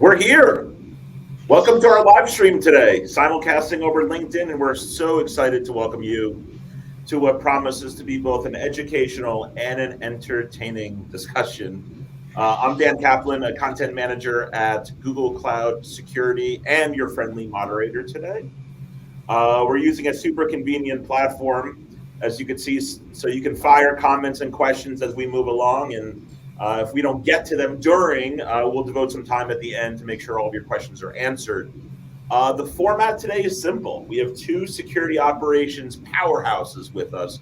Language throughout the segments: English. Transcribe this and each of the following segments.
We're here. Welcome to our live stream today, simulcasting over LinkedIn, and we're so excited to welcome you to what promises to be both an educational and an entertaining discussion. I'm Dan Kaplan, a content manager at Google Cloud Security and your friendly moderator today. We're using a super convenient platform, as you can see, so you can fire comments and questions as we move along. And if we don't get to them during, we'll devote some time at the end to make sure all of your questions are answered. The format today is simple. We have two security operations powerhouses with us.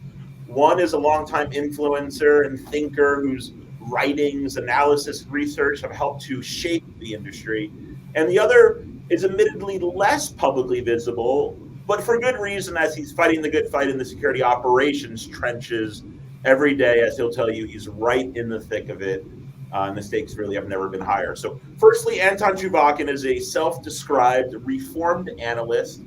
One is a longtime influencer and thinker whose writings, analysis, and research have helped to shape the industry. And the other is admittedly less publicly visible, but for good reason, as he's fighting the good fight in the security operations trenches every day. As he'll tell you, he's right in the thick of it. And the stakes really have never been higher. So firstly, Anton Chuvakin is a self-described reformed analyst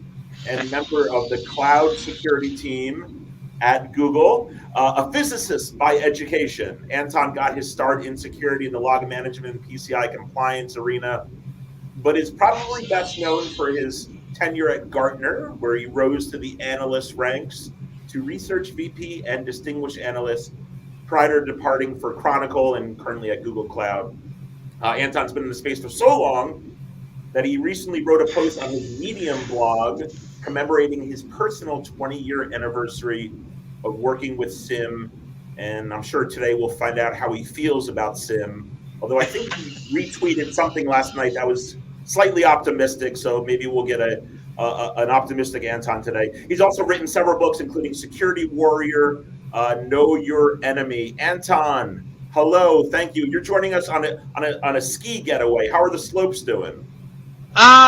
and member of the cloud security team at Google, a physicist by education. Anton got his start in security in the log management and PCI compliance arena, but is probably best known for his tenure at Gartner, where he rose to the analyst ranks to research VP and distinguished analyst prior to departing for Chronicle and currently at Google Cloud. Anton's been in the space for so long that he recently wrote a post on his Medium blog commemorating his personal 20-year anniversary of working with SIM. And I'm sure today we'll find out how he feels about SIM. Although I think he retweeted something last night that was slightly optimistic, so maybe we'll get an optimistic Anton today. He's also written several books, including Security Warrior, Know Your Enemy. Anton, hello, thank you. You're joining us on a ski getaway. How are the slopes doing?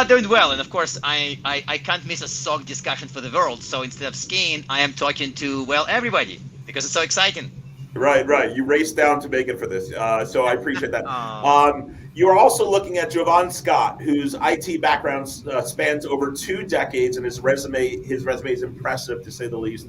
Doing well, and of course, I can't miss a SOC discussion for the world. So instead of skiing, I am talking to, well, everybody, because it's so exciting. Right. You raced down to make it for this, so I appreciate that. You are also looking at Jovan Scott, whose IT background spans over 2 decades, and his resume is impressive to say the least.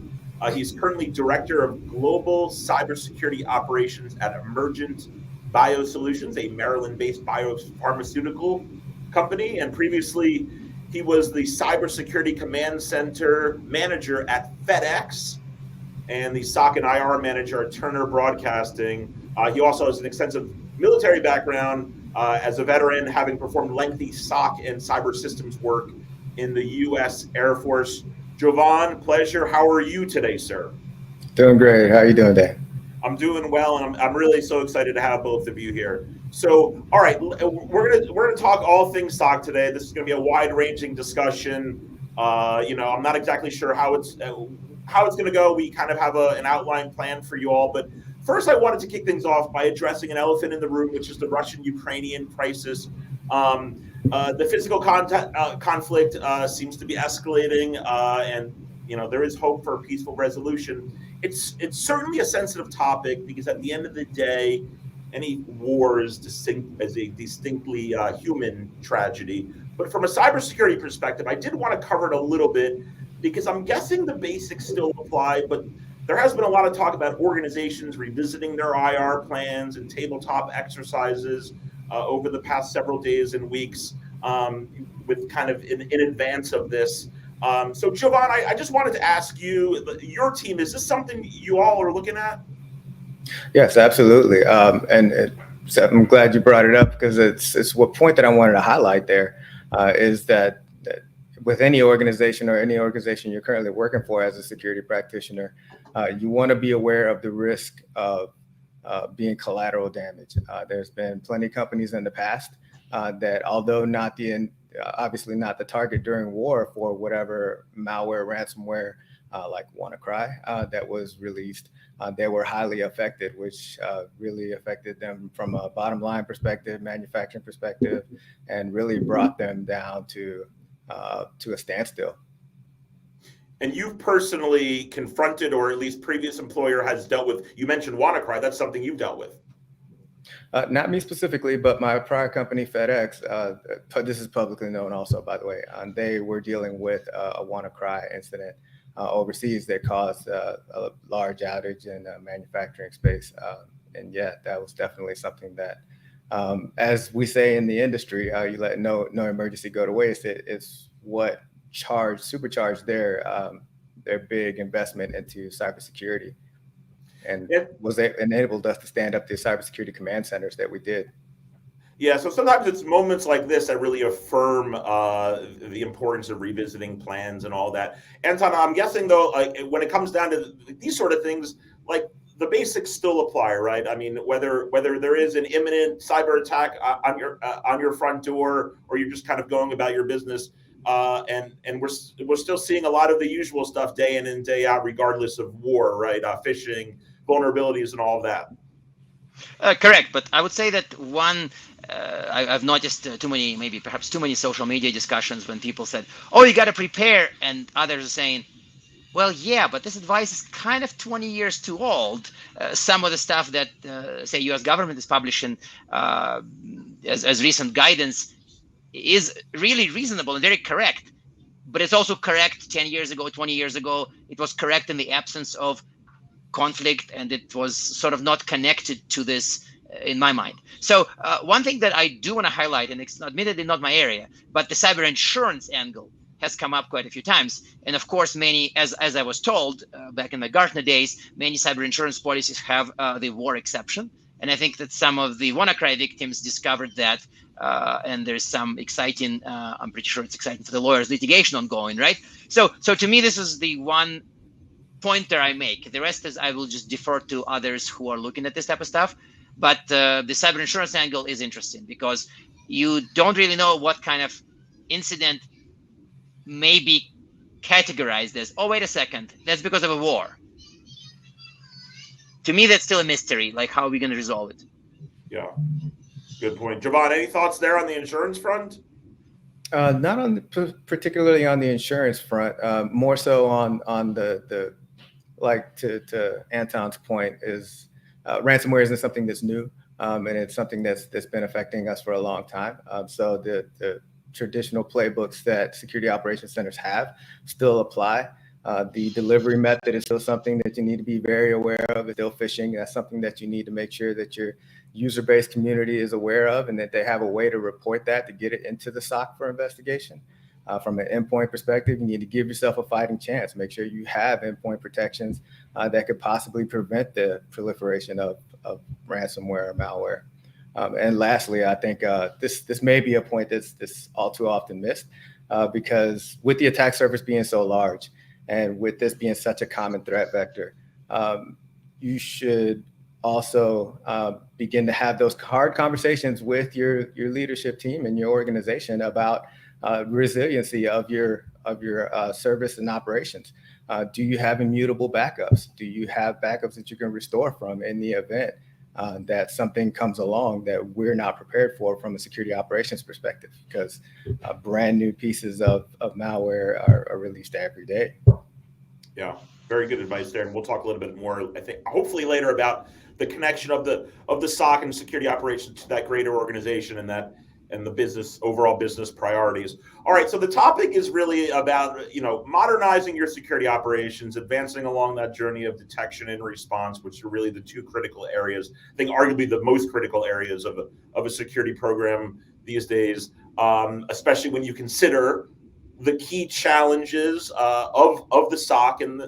He's currently director of global cybersecurity operations at Emergent Biosolutions, a Maryland-based biopharmaceutical company, and previously he was the cybersecurity command center manager at FedEx and the SOC and IR manager at Turner Broadcasting. He also has an extensive military background as a veteran, having performed lengthy SOC and cyber systems work in the U.S. Air Force. Jovan, pleasure. How are you today, sir? Doing great. How are you doing, Dan? I'm doing well, and I'm really so excited to have both of you here. So, all right, we're gonna talk all things SOC today. This is gonna be a wide-ranging discussion. I'm not exactly sure how it's going to go. We kind of have an outline plan for you all. But first, I wanted to kick things off by addressing an elephant in the room, which is the Russian-Ukrainian crisis. The physical conflict seems to be escalating, and there is hope for a peaceful resolution. It's certainly a sensitive topic because at the end of the day, any war is a distinctly human tragedy. But from a cybersecurity perspective, I did want to cover it a little bit, because I'm guessing the basics still apply, but there has been a lot of talk about organizations revisiting their IR plans and tabletop exercises over the past several days and weeks, with kind of in advance of this. So Jovan, I just wanted to ask you, your team, is this something you all are looking at? Yes, absolutely. So I'm glad you brought it up, because it's what point that I wanted to highlight there is that with any organization you're currently working for as a security practitioner, you want to be aware of the risk of being collateral damage. There's been plenty of companies in the past that, although obviously not the target during war for whatever malware, ransomware, like WannaCry that was released, they were highly affected, which really affected them from a bottom line perspective, manufacturing perspective, and really brought them down to a standstill. And you've personally confronted, or at least previous employer has dealt with, you mentioned WannaCry, that's something you've dealt with. Not me specifically, but my prior company, FedEx, this is publicly known also, by the way, they were dealing with a WannaCry incident overseas that caused a large outage in the manufacturing space. And yeah, that was definitely something that As we say in the industry, you let no emergency go to waste. It's what supercharged their big investment into cybersecurity, and It, enabled us to stand up the cybersecurity command centers that we did. yeah, so sometimes it's moments like this that really affirm the importance of revisiting plans and all that. Anton, I'm guessing though, like when it comes down to these sort of things, like the basics still apply, right? I mean, whether there is an imminent cyber attack on your front door, or you're just kind of going about your business, and we're still seeing a lot of the usual stuff day in and day out, regardless of war, right? Phishing, vulnerabilities, and all of that. Correct, but I would say that one, I've noticed too many, maybe perhaps too many social media discussions when people said, "Oh, you got to prepare," and others are saying, "Well, yeah, but this advice is kind of 20 years too old." Some of the stuff that, say, U.S. government is publishing as recent guidance is really reasonable and very correct, but it's also correct 10 years ago, 20 years ago. It was correct in the absence of conflict, and it was sort of not connected to this in my mind. So one thing that I do want to highlight, and it's admittedly not my area, but the cyber insurance angle has come up quite a few times. And of course, many, as I was told back in the Gartner days, many cyber insurance policies have the war exception. And I think that some of the WannaCry victims discovered that, and there's some exciting, I'm pretty sure it's exciting for the lawyers, litigation ongoing, right? So to me, this is the one pointer I make. The rest is I will just defer to others who are looking at this type of stuff. But the cyber insurance angle is interesting because you don't really know what kind of incident may be categorized as, oh, wait a second, that's because of a war. To me, that's still a mystery. Like, how are we going to resolve it? Yeah, good point. Javon, any thoughts there on the insurance front? Not on particularly on the insurance front. More so on the like to Anton's point is ransomware isn't something that's new, and it's something that's been affecting us for a long time. So the traditional playbooks that security operations centers have still apply. The delivery method is still something that you need to be very aware of. It's still phishing. That's something that you need to make sure that your user-based community is aware of, and that they have a way to report that to get it into the SOC for investigation. From an endpoint perspective, you need to give yourself a fighting chance. Make sure you have endpoint protections that could possibly prevent the proliferation of ransomware or malware. And lastly, I think this may be a point that's all too often missed because with the attack surface being so large and with this being such a common threat vector, you should also begin to have those hard conversations with your leadership team and your organization about resiliency of your service and operations. Do you have immutable backups? Do you have backups that you can restore from in the event that something comes along that we're not prepared for from a security operations perspective? Because brand new pieces of malware are released every day. Yeah, very good advice there, and we'll talk a little bit more, I think, hopefully later about the connection of the SOC and security operations to that greater organization and the business overall business priorities. All right, so the topic is really about modernizing your security operations, advancing along that journey of detection and response, which are really the two critical areas. I think arguably the most critical areas of a security program these days, especially when you consider the key challenges of the SOC, and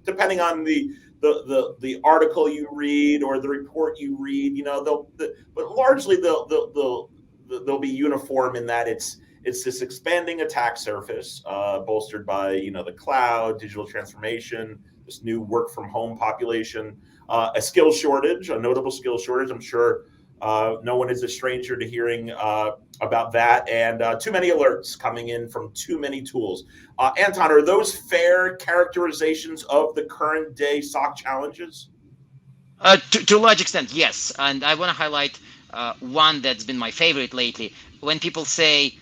depending on the article you read or the report you read, but largely they'll be uniform in that it's this expanding attack surface bolstered by the cloud, digital transformation, this new work from home population, a skill shortage, a notable skill shortage. I'm sure no one is a stranger to hearing about that, and too many alerts coming in from too many tools. Anton, are those fair characterizations of the current day SOC challenges? To a large extent, yes. And I want to highlight one that's been my favorite lately. When people say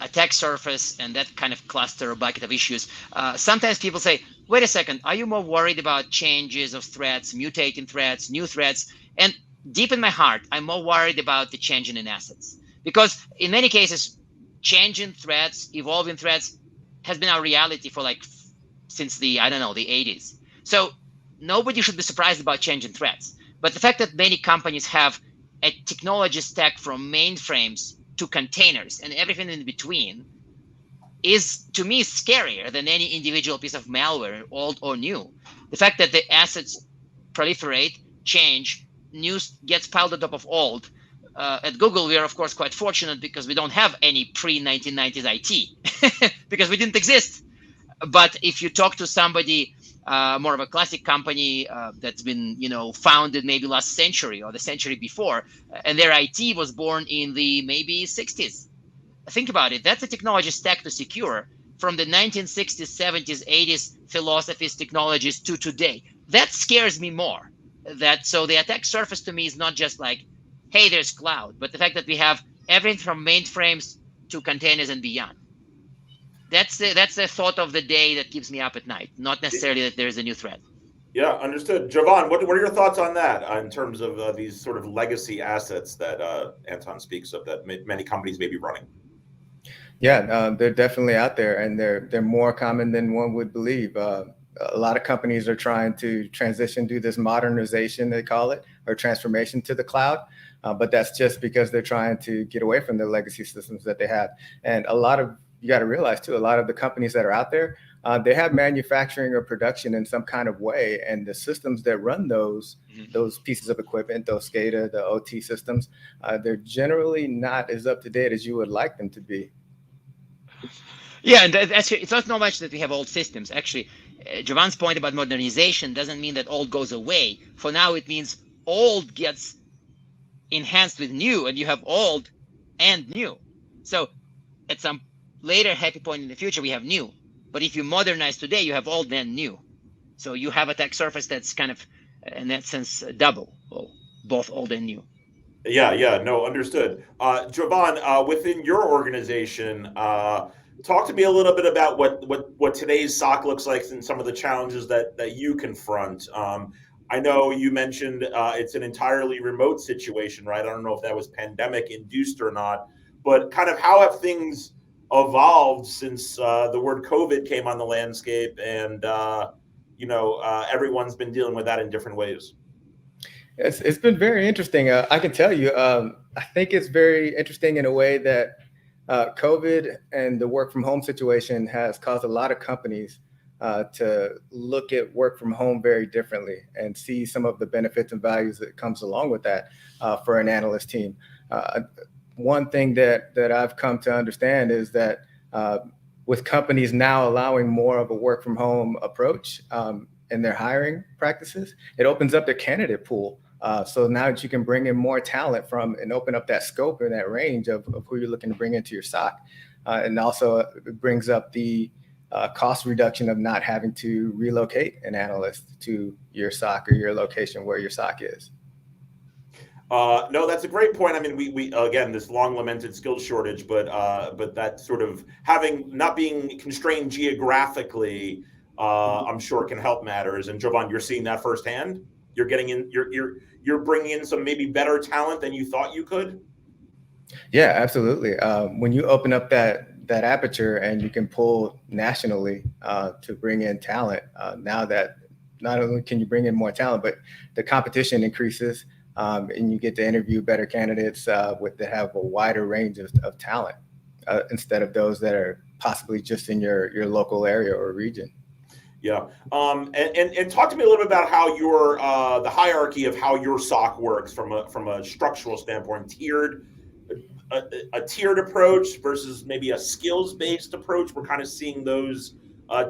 attack surface and that kind of cluster or bucket of issues, sometimes people say, wait a second, are you more worried about changes of threats, mutating threats, new threats? And deep in my heart, I'm more worried about the changing in assets. Because in many cases, changing threats, evolving threats has been our reality for since the 80s. So nobody should be surprised about changing threats. But the fact that many companies have a technology stack from mainframes to containers and everything in between is, to me, scarier than any individual piece of malware, old or new. The fact that the assets proliferate, change, news gets piled on top of old. At Google, we are of course quite fortunate because we don't have any pre 1990s IT because we didn't exist. But if you talk to somebody more of a classic company that's been, founded maybe last century or the century before, and their IT was born in the maybe 60s, think about it. That's a technology stack to secure from the 1960s, 70s, 80s philosophies, technologies to today. That scares me more. That so the attack surface to me is not just like, hey, there's cloud, but the fact that we have everything from mainframes to containers and beyond. That's the thought of the day that keeps me up at night. Not necessarily that there's a new threat. Yeah, understood. Jovan, what are your thoughts on that in terms of these sort of legacy assets that Anton speaks of that many companies may be running? Yeah, they're definitely out there, and they're more common than one would believe. A lot of companies are trying to transition to this modernization, they call it, or transformation to the cloud. But that's just because they're trying to get away from the legacy systems that they have. And you got to realize too, a lot of the companies that are out there, they have manufacturing or production in some kind of way, and the systems that run those pieces of equipment, those SCADA, the OT systems, they're generally not as up to date as you would like them to be. Yeah, and it's not much that we have old systems. Actually, Javan's point about modernization doesn't mean that old goes away. For now, it means old gets enhanced with new, and you have old and new. So at some later happy point in the future, we have new. But if you modernize today, you have old and new. So you have a tech surface that's kind of, in that sense, double, well, both old and new. Yeah, yeah, no, understood. Jovan, within your organization, talk to me a little bit about what today's SOC looks like and some of the challenges that you confront. I know you mentioned it's an entirely remote situation, right? I don't know if that was pandemic induced or not, but kind of how have things evolved since the word COVID came on the landscape, and everyone's been dealing with that in different ways. It's been very interesting. I can tell you, I think it's very interesting in a way that COVID and the work from home situation has caused a lot of companies to look at work from home very differently and see some of the benefits and values that comes along with that for an analyst team. One thing that I've come to understand is that with companies now allowing more of a work from home approach in their hiring practices, it opens up their candidate pool. So now that you can bring in more talent from and open up that scope and that range of who you're looking to bring into your SOC. And also it brings up the cost reduction of not having to relocate an analyst to your SOC or your location where your SOC is. No, that's a great point. I mean, we again this long lamented skills shortage, but that sort of having not being constrained geographically, I'm sure can help matters. And Jovan, you're seeing that firsthand. You're getting in. You're bringing in some maybe better talent than you thought you could. Yeah, absolutely. When you open up that aperture and you can pull nationally to bring in talent, now that not only can you bring in more talent, but the competition increases. And you get to interview better candidates that have a wider range of talent instead of those that are possibly just in your local area or region. Yeah, and talk to me a little bit about how your the hierarchy of how your SOC works from a structural standpoint, a tiered approach versus maybe a skills based approach. We're kind of seeing those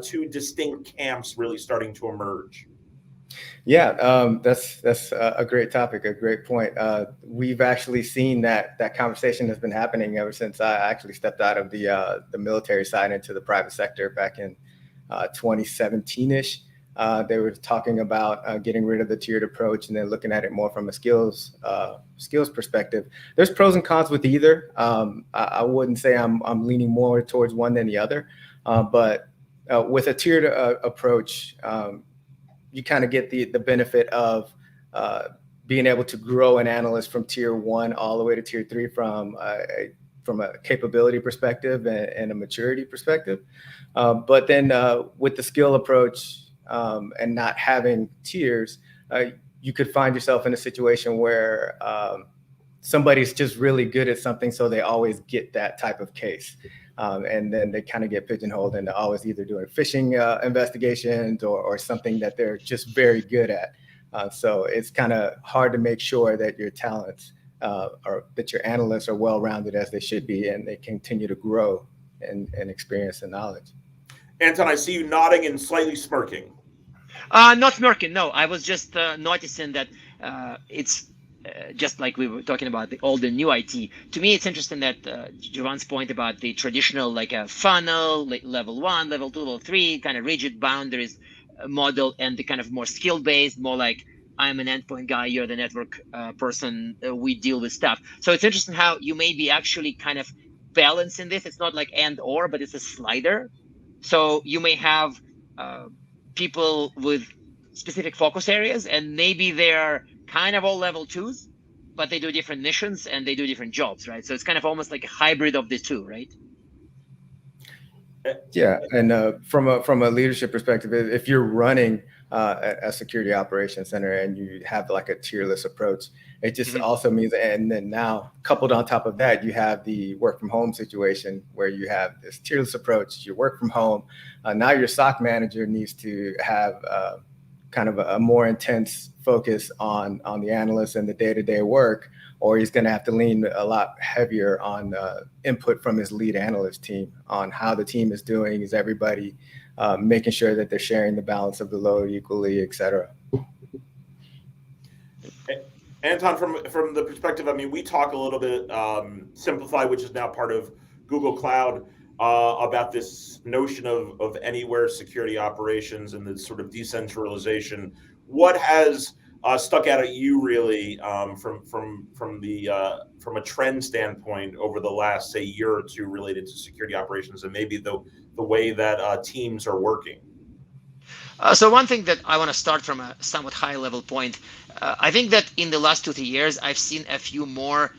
two distinct camps really starting to emerge. Yeah, that's a great topic, a great point. We've actually seen that conversation has been happening ever since I actually stepped out of the military side into the private sector back in 2017-ish. They were talking about getting rid of the tiered approach and then looking at it more from a skills perspective. There's pros and cons with either. I wouldn't say I'm leaning more towards one than the other, but with a tiered approach. You kind of get the benefit of being able to grow an analyst from tier 1 all the way to tier 3 from a capability perspective and a maturity perspective. But then with the skill approach and not having tiers, you could find yourself in a situation where somebody's just really good at something, so they always get that type of case. And then they kind of get pigeonholed into always either doing phishing investigations or something that they're just very good at. So it's kind of hard to make sure that your talents or that your analysts are well rounded as they should be, and they continue to grow and experience and knowledge. Anton, I see you nodding and slightly smirking. Not smirking. No, I was just noticing that it's just like we were talking about the old and new IT. To me, it's interesting that Javan's point about the traditional like a funnel, like level one, level two, level three, kind of rigid boundaries model, and the kind of more skill based, more like I'm an endpoint guy, you're the network person. We deal with stuff. So it's interesting how you may be actually kind of balancing this. It's not like and or, but it's a slider. So you may have uh, people with specific focus areas, and maybe they're kind of all level twos, but they do different missions and they do different jobs, right? So it's kind of almost like a hybrid of the two, right? Eh, Yeah, and from a leadership perspective, if you're running a security operations center and you have like a tierless approach, it just Mm-hmm. also means, and then now coupled on top of that, you have the work from home situation where you have this tierless approach. You work from home. Now your SOC manager needs to have kind of a more intense focus on the analysts and the day to day work, or he's going to have to lean a lot heavier on input from his lead analyst team on how the team is doing. Is everybody making sure that they're sharing the balance of the load equally, et cetera? Anton, from the perspective, I mean, we talk a little bit Simplify, which is now part of Google Cloud, about this notion of anywhere security operations and the sort of decentralization. What has stuck out at you really from a trend standpoint over the last say year or two related to security operations and maybe the way that teams are working? So one thing that I want to start from a somewhat high level point, I think that in the last 2 3 years, I've seen a few more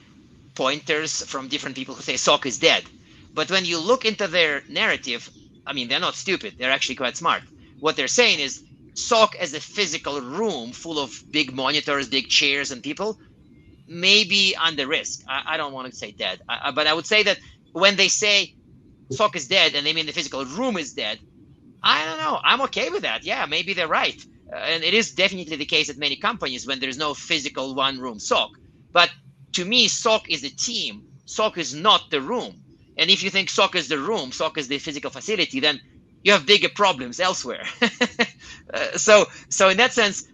pointers from different people who say SOC is dead. But when you look into their narrative, I mean, they're not stupid. They're actually quite smart. What they're saying is SOC as a physical room full of big monitors, big chairs, and people may be under risk. I don't want to say dead, but I would say that when they say SOC is dead and they mean the physical room is dead, I don't know. I'm okay with that. Yeah, maybe they're right. And it is definitely the case at many companies when there's no physical one room SOC. But to me, SOC is a team. SOC is not the room. And if you think SOC is the room, SOC is the physical facility, then you have bigger problems elsewhere. So in that sense,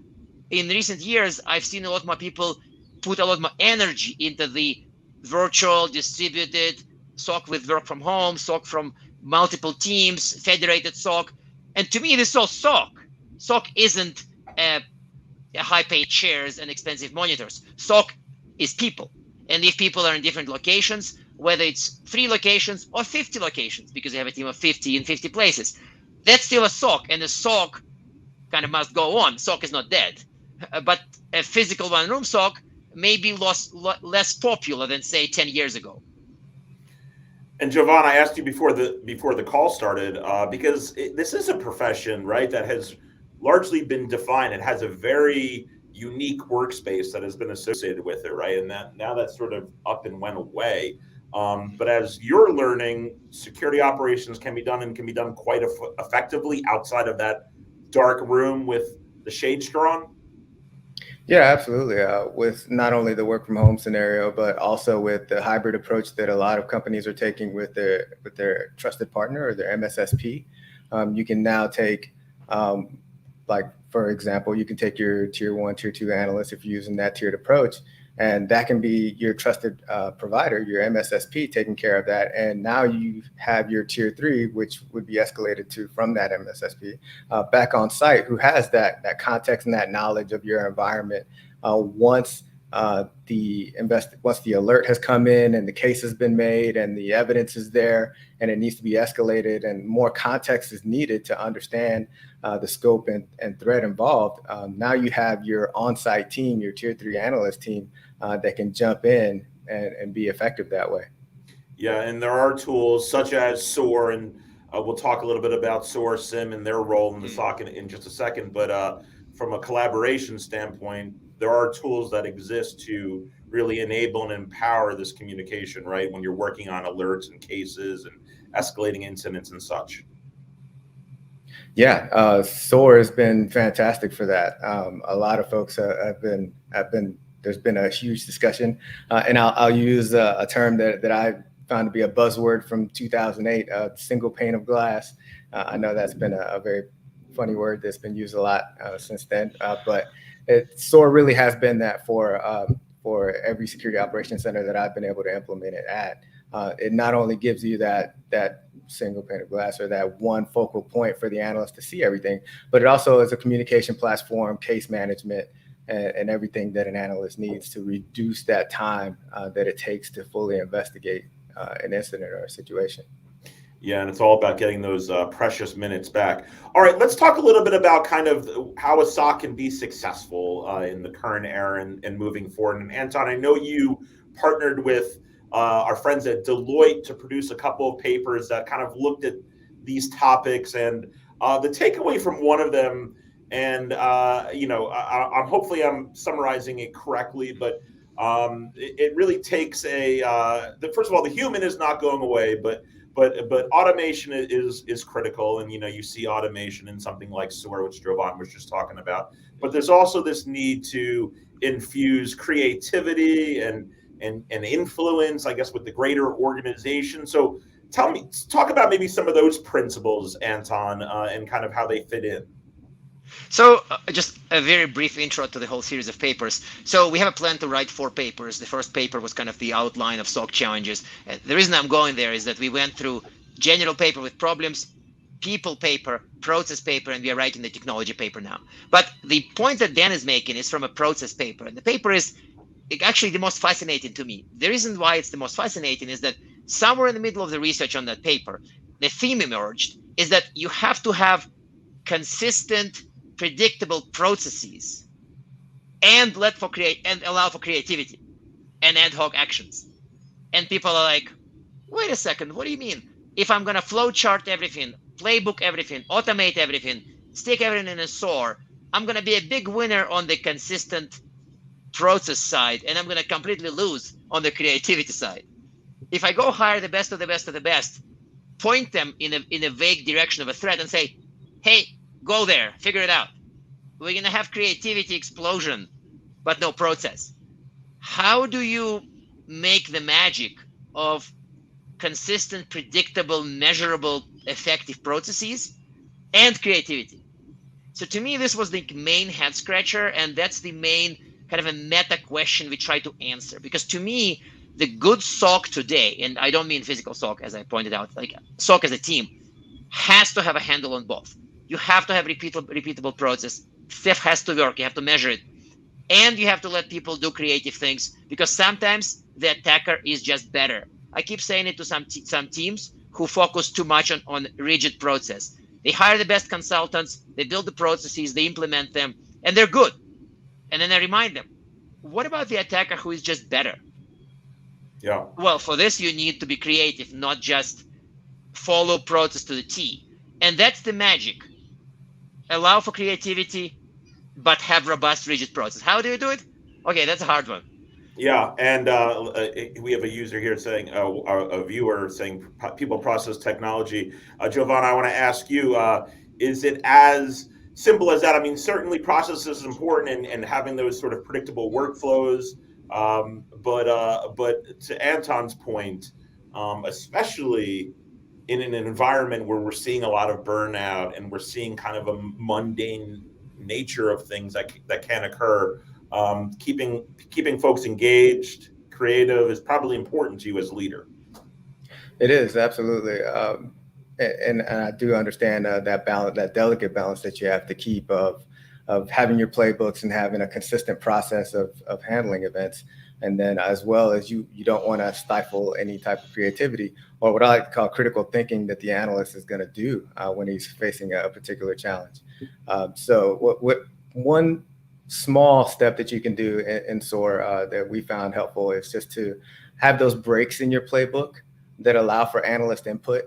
in recent years, I've seen a lot more people put a lot more energy into the virtual, distributed SOC with work from home, SOC from multiple teams, federated SOC. And to me, this is all SOC. SOC isn't high paid chairs and expensive monitors. SOC is people. And if people are in different locations, whether it's 3 locations or 50 locations, because they have a team of 50 in 50 places, that's still a SOC. And the SOC kind of must go on. SOC is not dead. But a physical one room SOC may be less popular than, say, 10 years ago. And Jovan, I asked you before the call started because this is a profession, right, that has largely been defined. It has a very unique workspace that has been associated with it, right? And that now that's sort of up and went away. But as you're learning, security operations can be done and can be done quite effectively outside of that dark room with the shades drawn. Yeah, absolutely. With not only the work from home scenario, but also with the hybrid approach that a lot of companies are taking with their trusted partner or their MSSP, you can now take, like for example, you can take your tier one, tier two analyst if you're using that tiered approach, and that can be your trusted provider, your MSSP, taking care of that. And now you have your tier three, which would be escalated to from that MSSP, back on site, who has that context and that knowledge of your environment. Once once the alert has come in and the case has been made and the evidence is there and it needs to be escalated and more context is needed to understand the scope and threat involved. Now you have your on-site team, your tier three analyst team, that can jump in and be effective that way. Yeah, and there are tools such as SOAR, and we'll talk a little bit about SOAR SIM and their role in the Mm. SOC in just a second. But from a collaboration standpoint, there are tools that exist to really enable and empower this communication, right? When you're working on alerts and cases and escalating incidents and such. Yeah, SOAR has been fantastic for that. A lot of folks have been. There's been a huge discussion, and I'll use a term that I found to be a buzzword from 2008, single pane of glass. I know that's been a very funny word that's been used a lot since then, but SOAR really has been that for every security operations center that I've been able to implement it at. It not only gives you that single pane of glass or that one focal point for the analyst to see everything, but it also is a communication platform, case management, and everything that an analyst needs to reduce that time that it takes to fully investigate an incident or a situation. Yeah, and it's all about getting those precious minutes back. All right, let's talk a little bit about kind of how a SOC can be successful in the current era and moving forward. And Anton, I know you partnered with our friends at Deloitte to produce a couple of papers that kind of looked at these topics. And the takeaway from one of them, and I'm hopefully I'm summarizing it correctly, but it really takes first of all, the human is not going away, but automation is critical, and you see automation in something like SOAR, which Jovan was just talking about. But there's also this need to infuse creativity and influence, I guess, with the greater organization. So talk about maybe some of those principles, Anton, and kind of how they fit in. So, just a very brief intro to the whole series of papers. So, we have a plan to write 4 papers. The first paper was kind of the outline of SOC challenges. And the reason I'm going there is that we went through general paper with problems, people paper, process paper, and we are writing the technology paper now. But the point that Dan is making is from a process paper. And the paper is actually the most fascinating to me. The reason why it's the most fascinating is that somewhere in the middle of the research on that paper, the theme emerged is that you have to have consistent, predictable processes and allow for creativity and ad hoc actions. And people are like, wait a second, what do you mean? If I'm gonna flow chart everything, playbook everything, automate everything, stick everything in a SOAR, I'm gonna be a big winner on the consistent process side, and I'm gonna completely lose on the creativity side. If I go hire the best of the best of the best, point them in a vague direction of a threat and say, hey, go there, figure it out. We're going to have creativity explosion, but no process. How do you make the magic of consistent, predictable, measurable, effective processes and creativity? So to me, this was the main head scratcher, and that's the main kind of a meta question we try to answer. Because to me, the good SOC today, and I don't mean physical SOC, as I pointed out, like SOC as a team, has to have a handle on both. You have to have repeatable process. Stuff has to work. You have to measure it, and you have to let people do creative things because sometimes the attacker is just better. I keep saying it to some teams who focus too much on rigid process. They hire the best consultants, they build the processes, they implement them, and they're good. And then I remind them, what about the attacker who is just better? Yeah. Well, for this, you need to be creative, not just follow process to the T. And that's the magic. Allow for creativity, but have robust, rigid process. How do you do it? Okay, that's a hard one. Yeah, and we have a user here saying, a viewer saying, people process technology. Jovan, I want to ask you, is it as simple as that? I mean, certainly process is important and having those sort of predictable workflows. But to Anton's point, especially in an environment where we're seeing a lot of burnout and we're seeing kind of a mundane nature of things that can occur, keeping folks engaged, creative is probably important to you as a leader. It is absolutely, and I do understand that balance, that delicate balance that you have to keep of having your playbooks and having a consistent process of handling events, and then as well as you don't want to stifle any type of creativity or what I like to call critical thinking that the analyst is going to do when he's facing a particular challenge. So what one small step that you can do in SOAR that we found helpful is just to have those breaks in your playbook that allow for analyst input.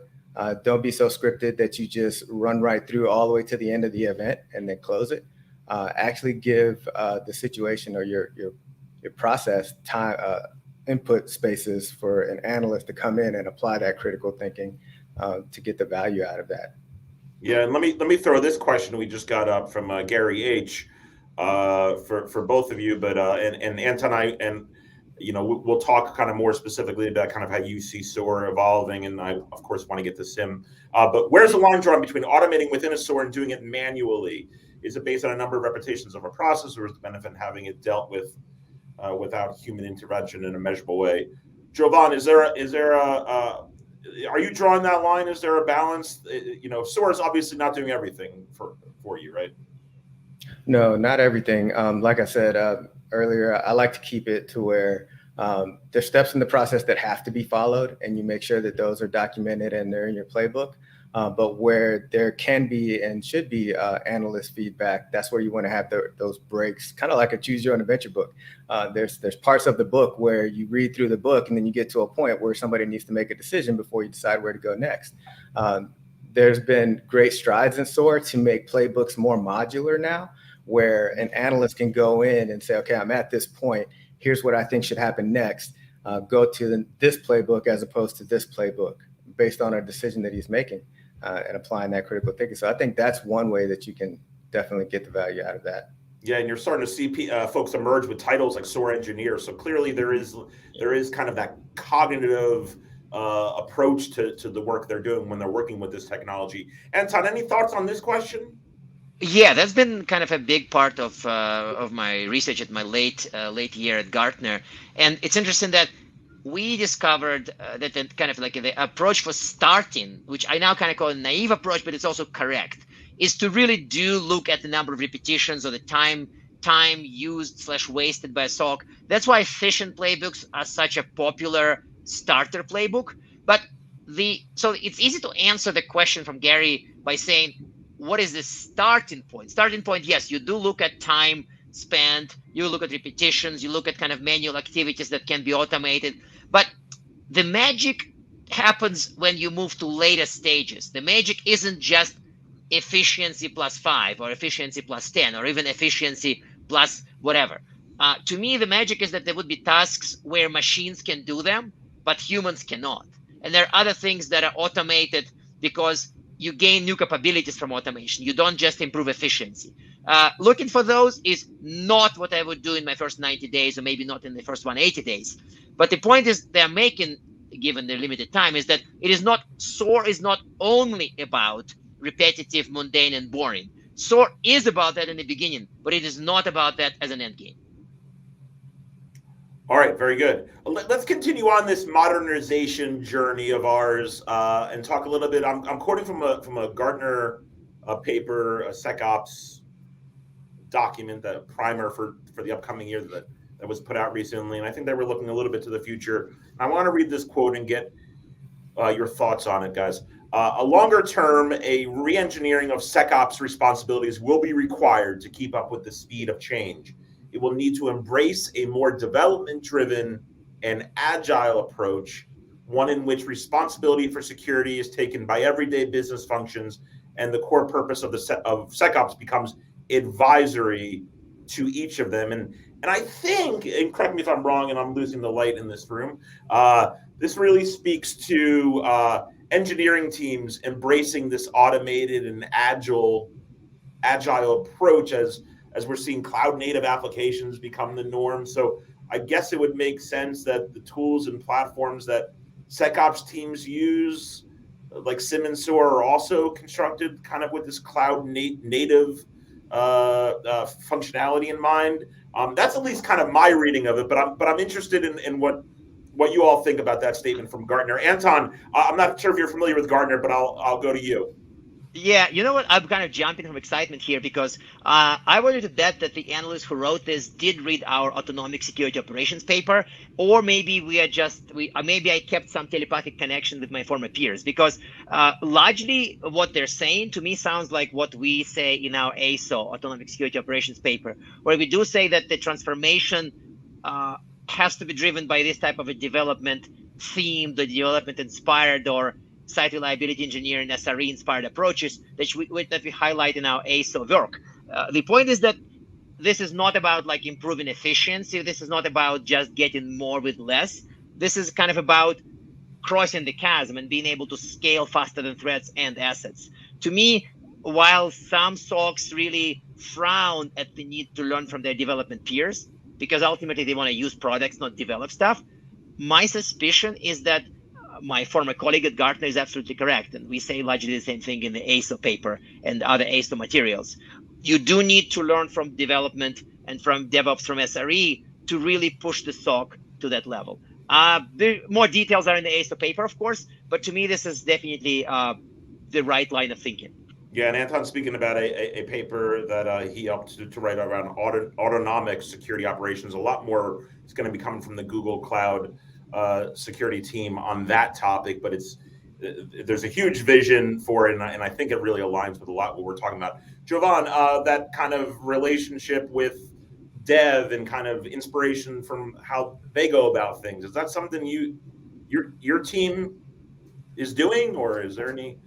Don't be so scripted that you just run right through all the way to the end of the event and then close it. Actually give the situation or your process time input spaces for an analyst to come in and apply that critical thinking to get the value out of that. Yeah, and let me throw this question we just got up from Gary H. For both of you, but and Anton, I and we'll talk kind of more specifically about kind of how you see SOAR evolving, and I of course want to get to SIM. But where's the line drawn between automating within a SOAR and doing it manually? Is it based on a number of repetitions of a process, or is the benefit in having it dealt with without human intervention in a measurable way? Jovan, are you drawing that line? Is there a balance? SOAR is obviously not doing everything for you, right? No, not everything. Like I said earlier, I like to keep it to where there's steps in the process that have to be followed, and you make sure that those are documented and they're in your playbook. But where there can be and should be analyst feedback, that's where you want to have those breaks, kind of like a choose your own adventure book. There's parts of the book where you read through the book and then you get to a point where somebody needs to make a decision before you decide where to go next. There's been great strides in SOAR to make playbooks more modular now, where an analyst can go in and say, okay, I'm at this point. Here's what I think should happen next. Go to this playbook as opposed to this playbook based on a decision that he's making and applying that critical thinking. So I think that's one way that you can definitely get the value out of that. Yeah, and you're starting to see folks emerge with titles like SOAR engineer. So clearly there is kind of that cognitive approach to the work they're doing when they're working with this technology. Anton, any thoughts on this question? Yeah, that's been kind of a big part of my research at my late year at Gartner, and it's interesting that we discovered that the kind of like the approach for starting, which I now kind of call a naive approach, but it's also correct, is to really do look at the number of repetitions or the time used / wasted by a SOC. That's why efficient playbooks are such a popular starter playbook. But so it's easy to answer the question from Gary by saying, what is the starting point? Starting point, yes, you do look at time spent, you look at repetitions, you look at kind of manual activities that can be automated. But the magic happens when you move to later stages. The magic isn't just efficiency +5 or efficiency +10 or even efficiency plus whatever. To me, the magic is that there would be tasks where machines can do them, but humans cannot. And there are other things that are automated because you gain new capabilities from automation. You don't just improve efficiency. Looking for those is not what I would do in my first 90 days, or maybe not in the first 180 days. But the point is they're making, given their limited time, is that SOAR is not only about repetitive, mundane, and boring. SOAR is about that in the beginning, but it is not about that as an end game. All right, very good. Let's continue on this modernization journey of ours and talk a little bit. I'm quoting from a Gartner paper, a SecOps document, the primer for the upcoming year that was put out recently, and I think they were looking a little bit to the future. I want to read this quote and get your thoughts on it, guys. A longer term, a re-engineering of SecOps responsibilities will be required to keep up with the speed of change. It will need to embrace a more development-driven and agile approach, one in which responsibility for security is taken by everyday business functions, and the core purpose of SecOps becomes advisory to each of them. And I think, and correct me if I'm wrong, and I'm losing the light in this room, this really speaks to engineering teams embracing this automated and agile approach as we're seeing cloud native applications become the norm. So I guess it would make sense that the tools and platforms that SecOps teams use, like SIM and SOAR, are also constructed kind of with this cloud native functionality in mind. That's at least kind of my reading of it, but I'm interested in what you all think about that statement from Gartner. Anton, I'm not sure if you're familiar with Gartner, but I'll go to you. Yeah, you know what? I'm kind of jumping from excitement here because I wanted to bet that the analyst who wrote this did read our autonomic security operations paper, or maybe maybe I kept some telepathic connection with my former peers, because largely what they're saying to me sounds like what we say in our ASO, autonomic security operations paper, where we do say that the transformation has to be driven by this type of a development theme, the development inspired or site reliability engineering SRE inspired approaches that we highlight in our ASO work. The point is that this is not about like improving efficiency. This is not about just getting more with less. This is kind of about crossing the chasm and being able to scale faster than threats and assets. To me, while some SOCs really frown at the need to learn from their development peers, because ultimately they want to use products, not develop stuff, my suspicion is that my former colleague at Gartner is absolutely correct. And we say largely the same thing in the ASO paper and other ASO materials. You do need to learn from development and from DevOps from SRE to really push the SOC to that level. The more details are in the ASO paper, of course, but to me, this is definitely the right line of thinking. Yeah, and Anton's speaking about a paper that he helped to write around autonomic security operations. A lot more is going to be coming from the Google Cloud security team on that topic, but there's a huge vision for it, and I think it really aligns with a lot what we're talking about. Jovan, that kind of relationship with dev and kind of inspiration from how they go about things, is that something your team is doing, or is there any?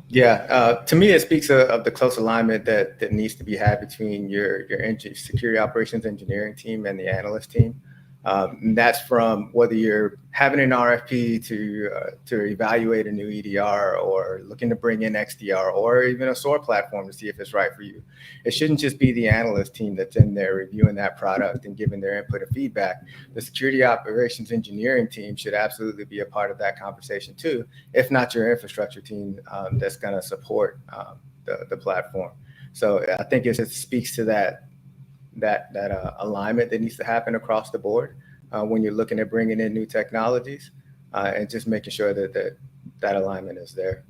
Yeah, to me, it speaks of the close alignment that needs to be had between your security operations engineering team and the analyst team. And that's from whether you're having an RFP to evaluate a new EDR, or looking to bring in XDR, or even a SOAR platform to see if it's right for you. It shouldn't just be the analyst team that's in there reviewing that product and giving their input and feedback. The security operations engineering team should absolutely be a part of that conversation too, if not your infrastructure team that's going to support the platform. So I think it speaks to that alignment that needs to happen across the board when you're looking at bringing in new technologies, and just making sure that alignment is there.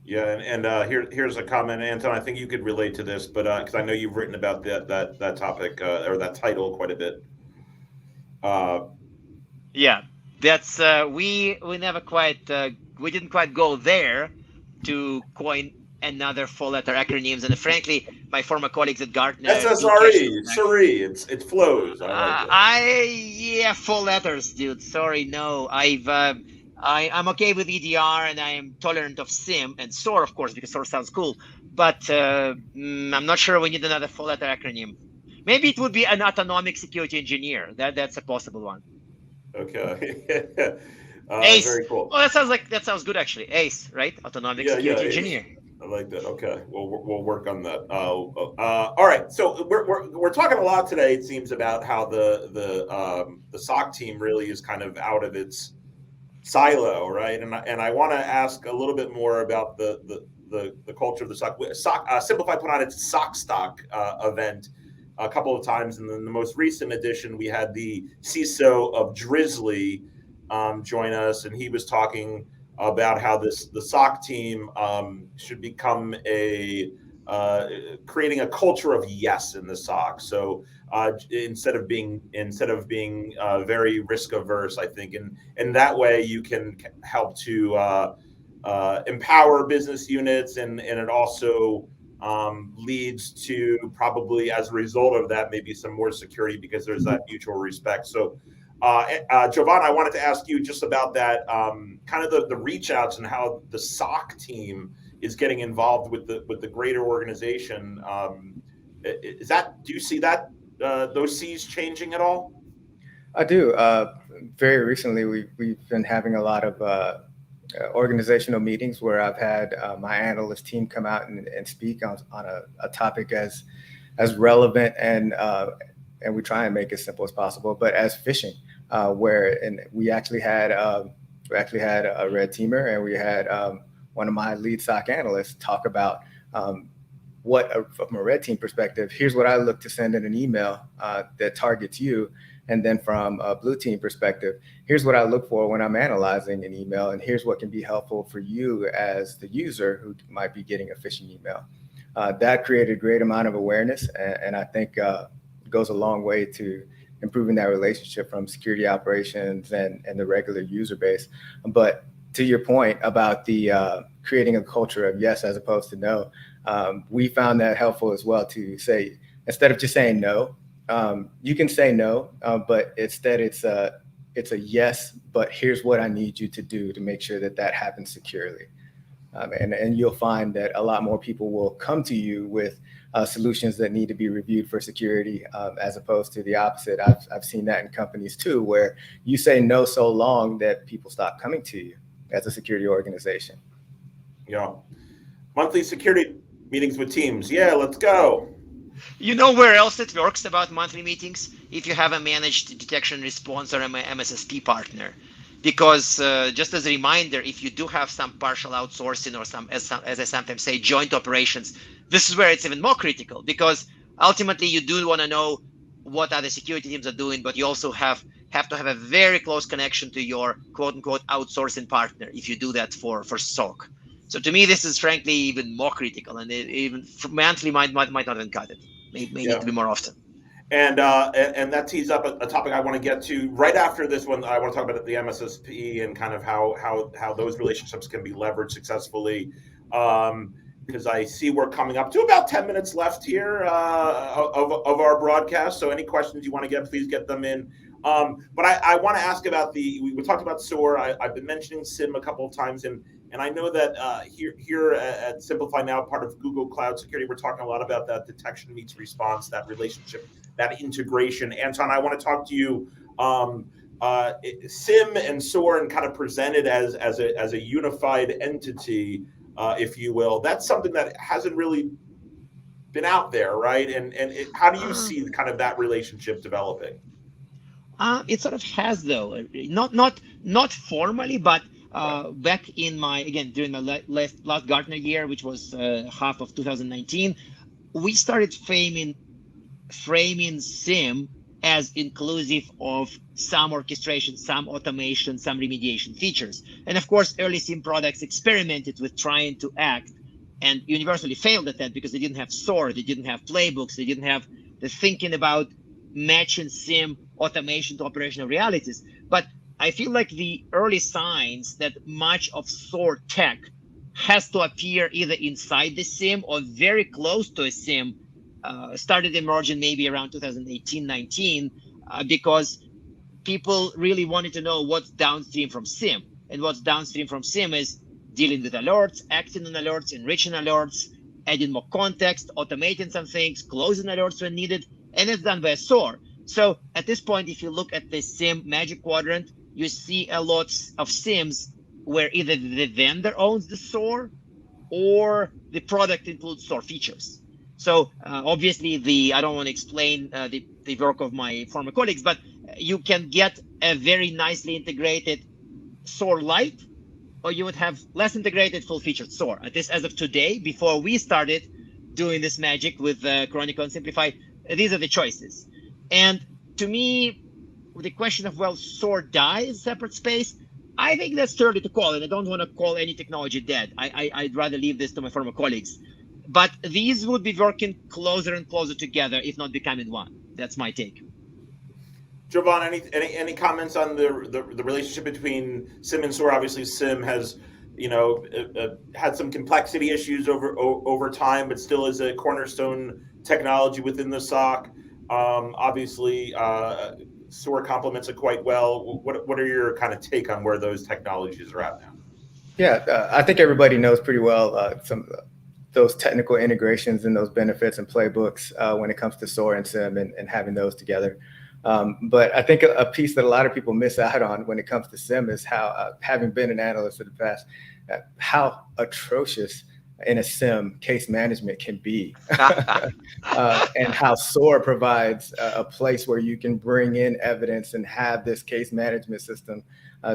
Yeah, and here's a comment, Anton. I think you could relate to this, but because I know you've written about that topic or that title quite a bit. Uh, Yeah, that's we never quite we didn't quite go there to coin another four-letter acronyms, and frankly, my former colleagues at Gartner do catch those SSRE, back. sorry, it flows. I like it. Yeah, four letters, dude. Sorry, no. I'm okay with EDR, and I am tolerant of SIM and SOAR, of course, because SOAR sounds cool. But I'm not sure we need another four-letter acronym. Maybe it would be an autonomic security engineer. That's a possible one. Okay. ACE. Very cool. Oh, that sounds good actually. ACE, right? Autonomic Yeah, yeah, security Ace. engineer. I like that. Okay, we'll work on that. All right. So we're talking a lot today. It seems about how the SOC team really is kind of out of its silo, right? And I want to ask a little bit more about the culture of the SOC. Simplify put on its SOC stock event a couple of times, and then the most recent edition we had the CISO of Drizzly join us, and he was talking about how the SOC team should become a creating a culture of yes in the SOC. So instead of being very risk averse, I think, and that way you can help to empower business units, and it also leads to, probably as a result of that, maybe some more security because there's that mutual respect. So Jovan, I wanted to ask you just about that, kind of the reach outs and how the SOC team is getting involved with the greater organization. Do you see that those C's changing at all? I do. Very recently, we've been having a lot of organizational meetings where I've had my analyst team come out and speak on a topic as relevant and we try and make it simple as possible, but as phishing, where and we actually had a red teamer, and we had one of my lead SOC analysts talk about from a red team perspective, here's what I look to send in an email that targets you. And then from a blue team perspective, here's what I look for when I'm analyzing an email, and here's what can be helpful for you as the user who might be getting a phishing email. That created a great amount of awareness, and I think goes a long way to improving that relationship from security operations and the regular user base. But to your point about the creating a culture of yes as opposed to no, we found that helpful as well, to say, instead of just saying no, you can say no, but instead it's a yes, but here's what I need you to do to make sure that happens securely. And you'll find that a lot more people will come to you with solutions that need to be reviewed for security, as opposed to the opposite. I've seen that in companies too, where you say no so long that people stop coming to you as a security organization. Yeah. Monthly security meetings with teams. Yeah, let's go. You know where else it works about monthly meetings? If you have a managed detection response or an MSSP partner. Because just as a reminder, if you do have some partial outsourcing or as I sometimes say, joint operations, this is where it's even more critical because ultimately you do want to know what other security teams are doing, but you also have to have a very close connection to your quote unquote outsourcing partner if you do that for SOC. So to me, this is frankly even more critical, and even monthly might not even cut it. May need Yeah. to be more often. And that tees up a topic I want to get to right after this one. I want to talk about the MSSP and kind of how those relationships can be leveraged successfully. Because I see we're coming up to about 10 minutes left here of our broadcast. So any questions you want to get, please get them in. But I want to ask about we talked about SOAR. I've been mentioning SIM a couple of times, and I know that here at Simplify Now, part of Google Cloud Security, we're talking a lot about that detection meets response, that relationship, that integration. Anton, I want to talk to you. SIM and SOAR and kind of presented as a unified entity, if you will. That's something that hasn't really been out there, right? How do you Uh, see kind of that relationship developing? it sort of has though, not formally, but Right. back in my again during my last Gartner year, which was half of 2019, we started framing SIM as inclusive of some orchestration, some automation, some remediation features. And of course, early SIM products experimented with trying to act and universally failed at that because they didn't have SOAR, they didn't have playbooks, they didn't have the thinking about matching SIM automation to operational realities. But I feel like the early signs that much of SOAR tech has to appear either inside the SIM or very close to a SIM started emerging maybe around 2018-19 because people really wanted to know what's downstream from SIM. And what's downstream from SIM is dealing with alerts, acting on alerts, enriching alerts, adding more context, automating some things, closing alerts when needed, and it's done by a SOAR. So at this point, if you look at the SIM Magic Quadrant, you see a lot of SIMs where either the vendor owns the SOAR or the product includes SOAR features. So obviously, I don't want to explain the work of my former colleagues, but you can get a very nicely integrated SOAR Lite, or you would have less integrated full-featured SOAR. This, as of today, before we started doing this magic with Chronicle and Simplify, these are the choices. And to me, the question of SOAR dies separate space. I think that's too early to call, and I don't want to call any technology dead. I'd rather leave this to my former colleagues. But these would be working closer and closer together, if not becoming one. That's my take. Jovan, any comments on the relationship between SIM and SOAR? Obviously, SIM has had some complexity issues over time, but still is a cornerstone technology within the SOC. Obviously, SOAR complements it quite well. What are your kind of take on where those technologies are at now? Yeah, I think everybody knows pretty well some those technical integrations and those benefits and playbooks when it comes to SOAR and SIM and having those together. But I think a piece that a lot of people miss out on when it comes to SIM is how, having been an analyst in the past, how atrocious in a SIM case management can be, and how SOAR provides a place where you can bring in evidence and have this case management system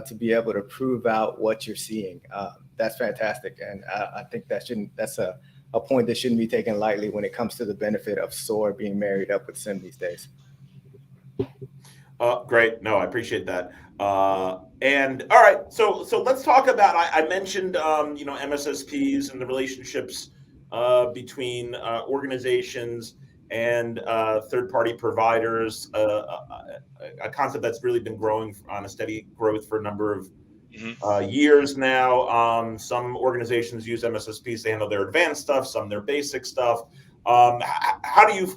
to be able to prove out what you're seeing. That's fantastic, and I think that's a point that shouldn't be taken lightly when it comes to the benefit of SOAR being married up with SIM these days. Great. No, I appreciate that. And all right, so let's talk about. I mentioned MSSPs and the relationships between organizations and third-party providers. A concept that's really been growing on a steady growth for a number of years now. Some organizations use MSSPs to handle their advanced stuff, some their basic stuff. How do you,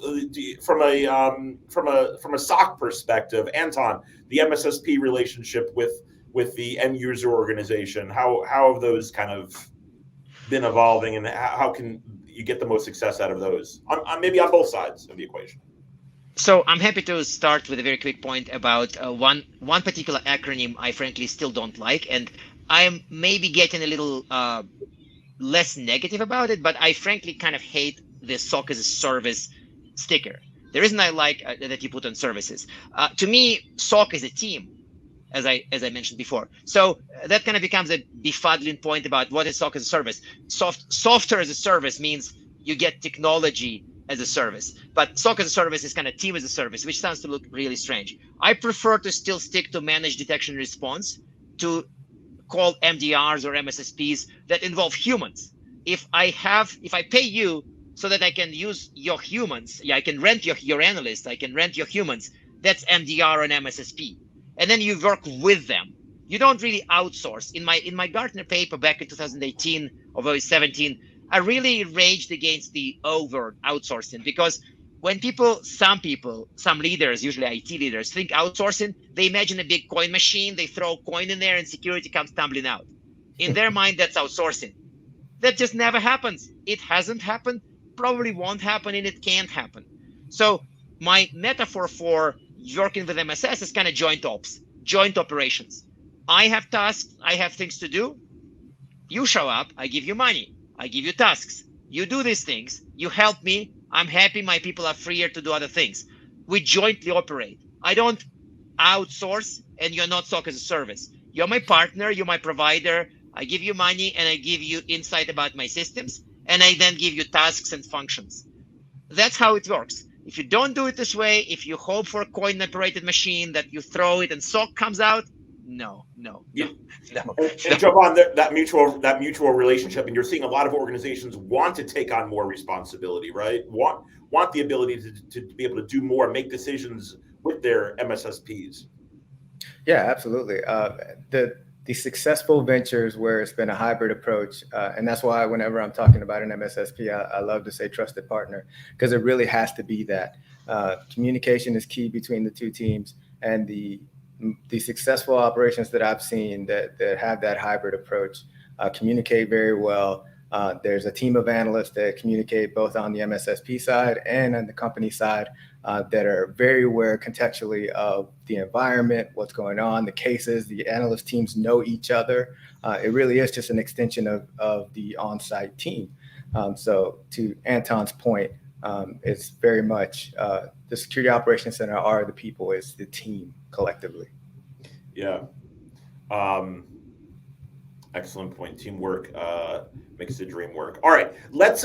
from a SOC perspective, Anton, the MSSP relationship with the end user organization? How have those kind of been evolving, and how can you get the most success out of those, maybe on both sides of the equation? So I'm happy to start with a very quick point about one particular acronym I frankly still don't like, and I'm maybe getting a little less negative about it, but I frankly kind of hate the SOC as a service sticker. The reason I like that you put on services, to me, SOC is a team, as I mentioned before. So that kind of becomes a befuddling point about what is SOC as a service. Software as a service means you get technology as a service, but SOC as a service is kind of team as a service, which sounds to look really strange. I prefer to still stick to managed detection and response, to call MDRs or MSSPs that involve humans. If I pay you so that I can use your humans, yeah, I can rent your analysts, I can rent your humans. That's MDR and MSSP, and then you work with them. You don't really outsource. In my Gartner paper back in 2018 or 2017, I really raged against the overt outsourcing, because when some leaders, usually IT leaders, think outsourcing, they imagine a big coin machine, they throw a coin in there and security comes tumbling out. In their mind, that's outsourcing. That just never happens. It hasn't happened, probably won't happen, and it can't happen. So my metaphor for working with MSS is kind of joint ops, joint operations. I have tasks, I have things to do. You show up, I give you money, I give you tasks. You do these things, you help me, I'm happy, my people are freer to do other things. We jointly operate. I don't outsource, and you're not SOC as a service. You're my partner, you're my provider. I give you money and I give you insight about my systems, and I then give you tasks and functions. That's how it works. If you don't do it this way, if you hope for a coin operated machine that you throw it and SOC comes out, no, no, Yeah. no, no, And no. Jovan, that mutual relationship, and you're seeing a lot of organizations want to take on more responsibility, right? Want the ability to be able to do more, make decisions with their MSSPs. Yeah, absolutely. The successful ventures where it's been a hybrid approach, and that's why whenever I'm talking about an MSSP, I love to say trusted partner, because it really has to be that. Communication is key between the two teams, and the successful operations that I've seen that have that hybrid approach communicate very well. There's a team of analysts that communicate both on the MSSP side and on the company side, that are very aware contextually of the environment, what's going on, the cases. The analyst teams know each other. It really is just an extension of the on-site team. So to Anton's point, it's very much the security operations center are the people, is the team collectively. Yeah. Excellent point. Teamwork makes the dream work. All right, let's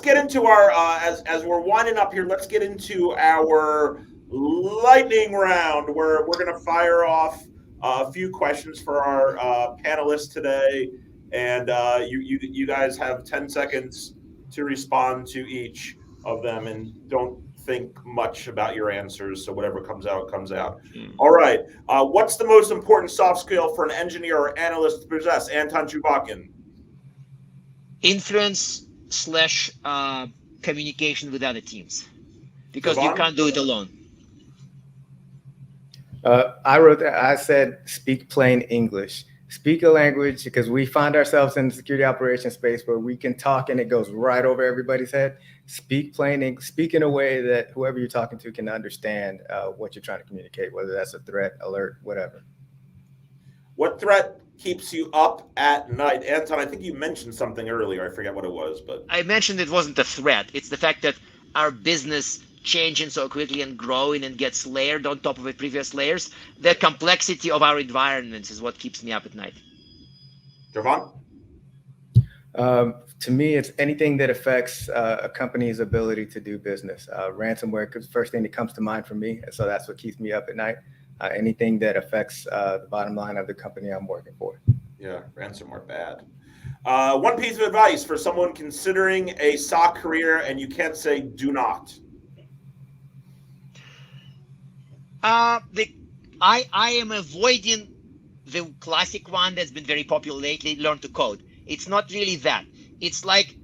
get into our as we're winding up here. Let's get into our lightning round, where we're going to fire off a few questions for our panelists today, and you guys have 10 seconds to respond to each of them, and don't think much about your answers. So whatever comes out, comes out. All right. What's the most important soft skill for an engineer or analyst to possess? Anton Chubakin. Influence slash communication with other teams, because you Jovan? can't do it alone. I said, speak plain English. Speak a language, because we find ourselves in the security operations space where we can talk and it goes right over everybody's head. Speak plain English. Speak in a way that whoever you're talking to can understand what you're trying to communicate, whether that's a threat, alert, whatever. What threat keeps you up at night? Anton, I think you mentioned something earlier. I forget what it was, but I mentioned it wasn't a threat. It's the fact that our business changing so quickly and growing and gets layered on top of the previous layers. The complexity of our environments is what keeps me up at night. Jovan? To me, it's anything that affects a company's ability to do business. Ransomware is the first thing that comes to mind for me. So that's what keeps me up at night. Anything that affects the bottom line of the company I'm working for. Yeah, ransomware bad. One piece of advice for someone considering a SOC career, and you can't say do not. I am avoiding the classic one that's been very popular lately, learn to code. It's not really that. It's like,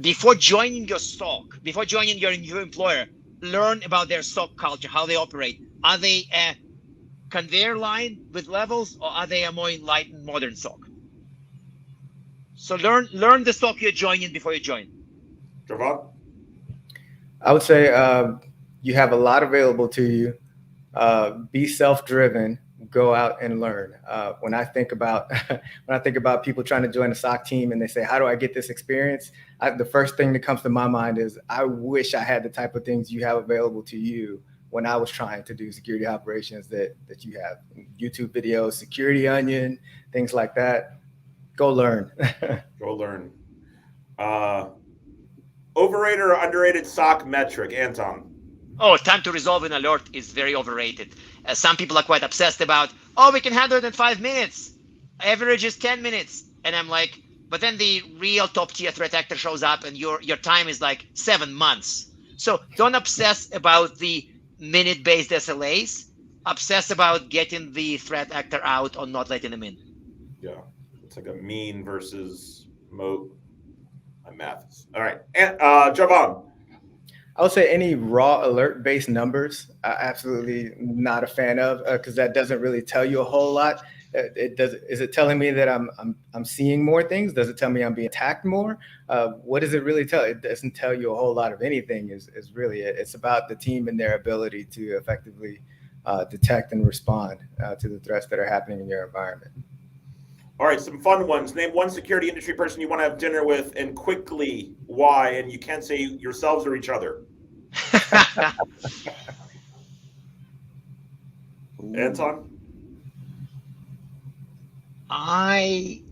before joining your SOC, before joining your new employer, learn about their SOC culture, how they operate. Are they a conveyor line with levels, or are they a more enlightened modern SOC? So learn the SOC you're joining before you join. Javon? I would say you have a lot available to you. Be self-driven. Go out and learn. When I think about when I think about people trying to join a SOC team and they say, "How do I get this experience?" The first thing that comes to my mind is, I wish I had the type of things you have available to you when I was trying to do security operations that you have. YouTube videos, Security Onion, things like that. Go learn. Go learn. Uh, Overrated or underrated SOC metric, Anton? Oh, time to resolve an alert is very overrated. Some people are quite obsessed about, oh, we can handle it in 5 minutes. Average is 10 minutes. And I'm like, but then the real top tier threat actor shows up and your time is like 7 months. So don't obsess about the minute based SLAs. Obsess about getting the threat actor out or not letting him in. Yeah, it's like a mean versus mo. My math is all right. And Javon. I would say any raw alert based numbers, absolutely not a fan of, because that doesn't really tell you a whole lot. It does. Is it telling me that I'm seeing more things? Does it tell me I'm being attacked more? What does it really tell? It doesn't tell you a whole lot of anything. Is really it. It's about the team and their ability to effectively detect and respond to the threats that are happening in your environment. All right, some fun ones. Name one security industry person you want to have dinner with, and quickly why. And you can't say yourselves or each other. Anton. I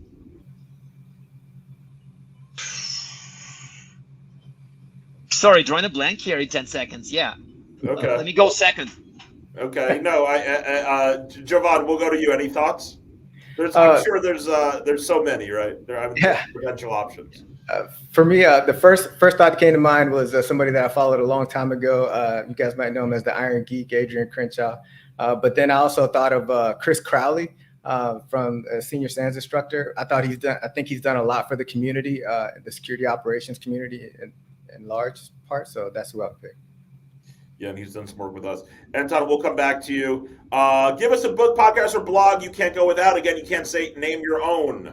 sorry, drawing a blank here in 10 seconds. Yeah. Let Okay. me go second. Okay. No, Javon, we'll go to you. Any thoughts? I'm Uh, sure there's so many, right? There, I mean, yeah. potential options. For me, the first thought that came to mind was somebody that I followed a long time ago. You guys might know him as the Iron Geek, Adrian Crenshaw. But then I also thought of Chris Crowley from Senior SANS instructor. I think he's done a lot for the community, the security operations community in large part. So that's who I would pick. Yeah, and he's done some work with us. Anton, we'll come back to you. Give us a book, podcast, or blog you can't go without. Again, you can't say name your own.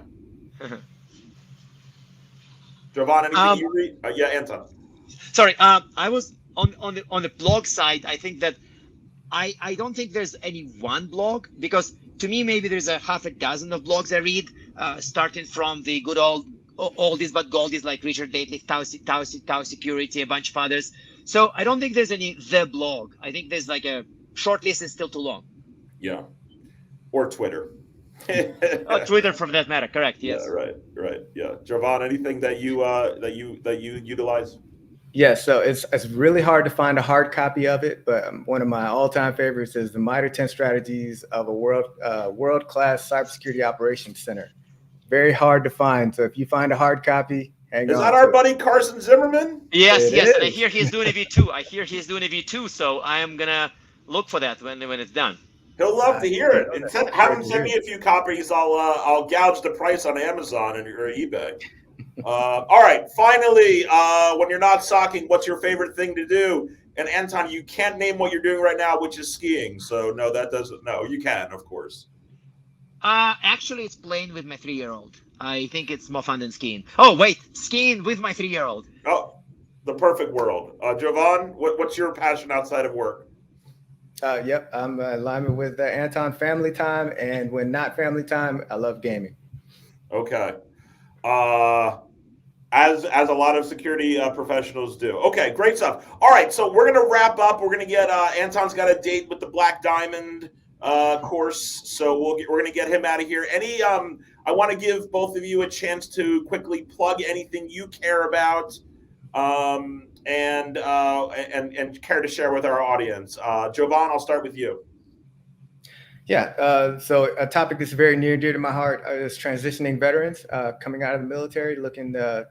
Javon, anything um, you read? Yeah, Anton. sorry, I was on the blog side. I think that I don't think there's any one blog because to me maybe there's a half a dozen of blogs I read, starting from the good old oldies but goldies like Richard Daylick, Tau Security, a bunch of others. So I don't think there's any the blog. I think there's like a short list is still too long. Yeah, or Twitter. Oh, Twitter from that matter. Correct. Yeah, Yes. right. Yeah, Javon, anything that you utilize? Yeah, so it's really hard to find a hard copy of it, but one of my all-time favorites is the MITRE 10 Strategies of a World-Class Cybersecurity Operations Center. Very hard to find, so if you find a hard copy, hang Is on that to our it. buddy Carson Zimmerman? Yes. It Yes. And I is. hear he's doing a V2. I hear he's doing a V2. So I am gonna look for that when it's done. He'll love to I hear didn't it. know And that. have Great him to send hear. me a few copies. I'll gouge the price on Amazon or eBay. All right. Finally, when you're not socking, what's your favorite thing to do? And Anton, you can't name what you're doing right now, which is skiing. So no, that doesn't. No, you can, of course. Actually, it's playing with my 3-year-old. I think it's more fun than skiing. Oh, wait, skiing with my 3-year-old. Oh, the perfect world. Jovan, what's your passion outside of work? Yep, I'm in alignment with Anton family time, and when not family time, I love gaming. Okay. Uh, as a lot of security professionals do. Okay, great stuff. All right, so we're gonna wrap up. We're gonna get Anton's got a date with the Black Diamond course, so we're gonna get him out of here. I want to give both of you a chance to quickly plug anything you care about, and care to share with our audience. Jovan, I'll start with you. Yeah, so a topic that's very near and dear to my heart is transitioning veterans coming out of the military, looking to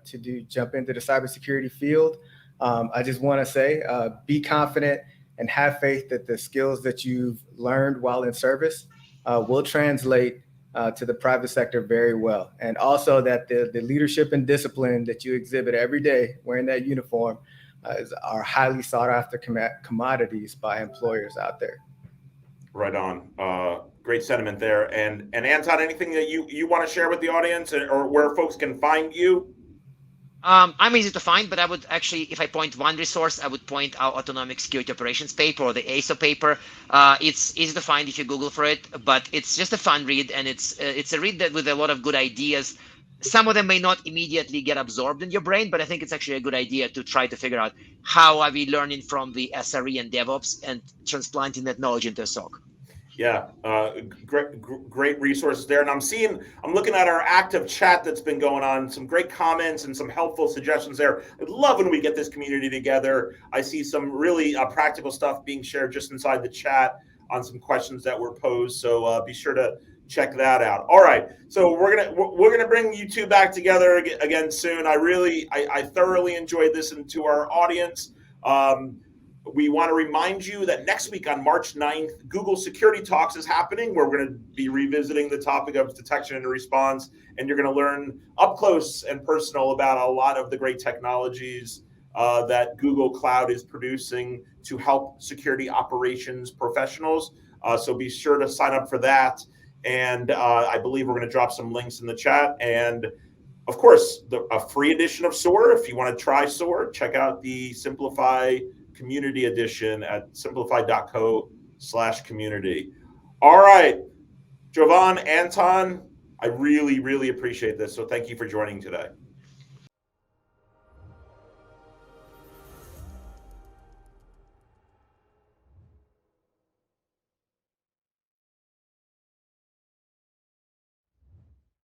jump into the cybersecurity field. I just want to say, be confident and have faith that the skills that you've learned while in service will translate to the private sector very well, and also that the leadership and discipline that you exhibit every day wearing that uniform are highly sought after commodities by employers out there. Right on. Great sentiment there. And Anton, anything that you want to share with the audience or where folks can find you? I'm easy to find, but I would actually, if I point one resource, I would point our Autonomic Security Operations paper or the ASO paper. It's easy to find if you Google for it, but it's just a fun read, and it's a read that with a lot of good ideas. Some of them may not immediately get absorbed in your brain, but I think it's actually a good idea to try to figure out how are we learning from the SRE and DevOps and transplanting that knowledge into a SOC. Yeah, great resources there. And I'm looking at our active chat that's been going on. Some great comments and some helpful suggestions there. I love when we get this community together. I see some really practical stuff being shared just inside the chat on some questions that were posed. So be sure to check that out. All right, so we're gonna bring you two back together again soon. I thoroughly enjoyed listening to our audience. We want to remind you that next week on March 9th, Google Security Talks is happening, where we're going to be revisiting the topic of detection and response. And you're going to learn up close and personal about a lot of the great technologies that Google Cloud is producing to help security operations professionals. So be sure to sign up for that. And I believe we're going to drop some links in the chat. And of course, a free edition of SOAR. If you want to try SOAR, check out the Simplify Community Edition at simplify.co/community. All right, Jovan, Anton, I really, really appreciate this. So thank you for joining today.